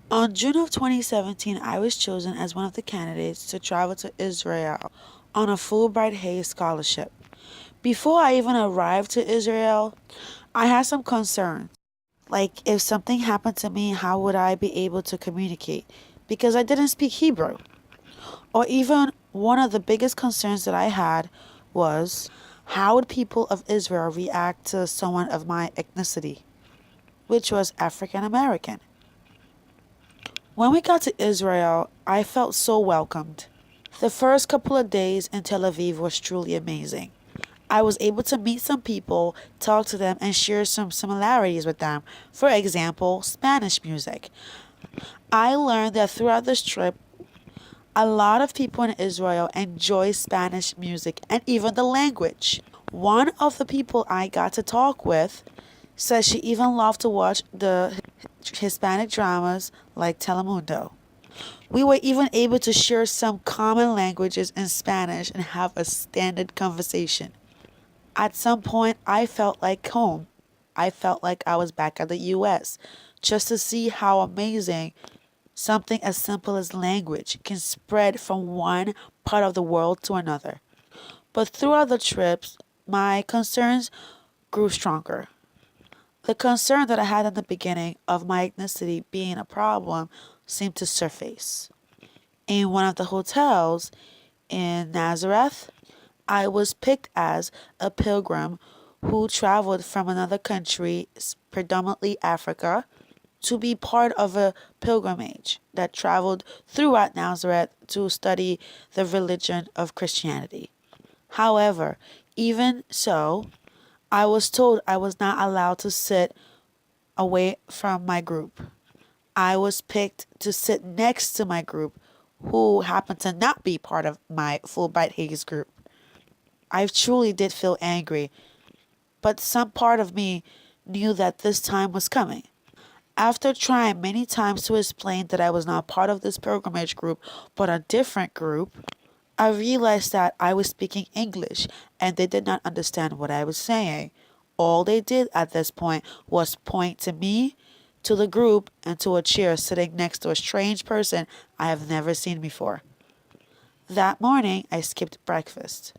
On June of 2017, I was chosen as one of the candidates to travel to Israel on a Fulbright Hayes scholarship. Before I even arrived to Israel, I had some concerns. Like, if something happened to me, how would I be able to communicate? Because I didn't speak Hebrew. Or even one of the biggest concerns that I had was, how would people of Israel react to someone of my ethnicity, which was African American? When we got to Israel, I felt so welcomed. The first couple of days in Tel Aviv was truly amazing. I was able to meet some people, talk to them, and share some similarities with them. For example, Spanish music. I learned that throughout this trip, a lot of people in Israel enjoy Spanish music and even the language. One of the people I got to talk with says she even loved to watch the Hispanic dramas like Telemundo. We were even able to share some common languages in Spanish and have a standard conversation. At some point, I felt like home. I felt like I was back at the US just to see how amazing something as simple as language can spread from one part of the world to another. But throughout the trips, my concerns grew stronger. The concern that I had in the beginning of my ethnicity being a problem seemed to surface. In one of the hotels in Nazareth, I was picked as a pilgrim who traveled from another country, predominantly Africa, to be part of a pilgrimage that traveled throughout Nazareth to study the religion of Christianity. However, even so, I was told I was not allowed to sit away from my group. I was picked to sit next to my group, who happened to not be part of my Fulbright Hayes group. I truly did feel angry, but some part of me knew that this time was coming. After trying many times to explain that I was not part of this pilgrimage group but a different group, I realized that I was speaking English and they did not understand what I was saying. All they did at this point was point to me, to the group, and to a chair sitting next to a strange person I have never seen before. That morning, I skipped breakfast.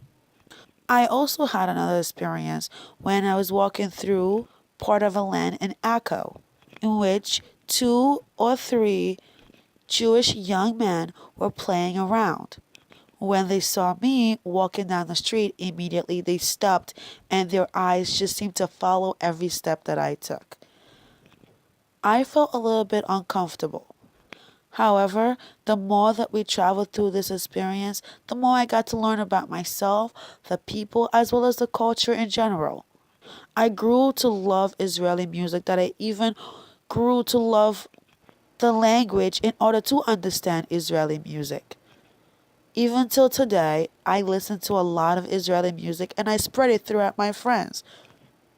I also had another experience when I was walking through part of a land in Akko, in which two or three Jewish young men were playing around. When they saw me walking down the street, immediately they stopped and their eyes just seemed to follow every step that I took. I felt a little bit uncomfortable. However, the more that we traveled through this experience, the more I got to learn about myself, the people, as well as the culture in general. I grew to love Israeli music, that I even grew to love the language in order to understand Israeli music. Even till today, I listen to a lot of Israeli music and I spread it throughout my friends.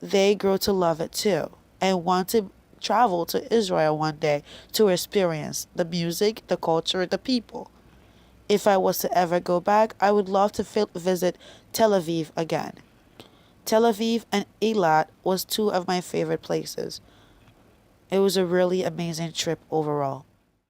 They grow to love it too and want to travel to Israel one day to experience the music, the culture, the people. If I was to ever go back, I would love to visit Tel Aviv again. Tel Aviv and Eilat was two of my favorite places. It was a really amazing trip overall.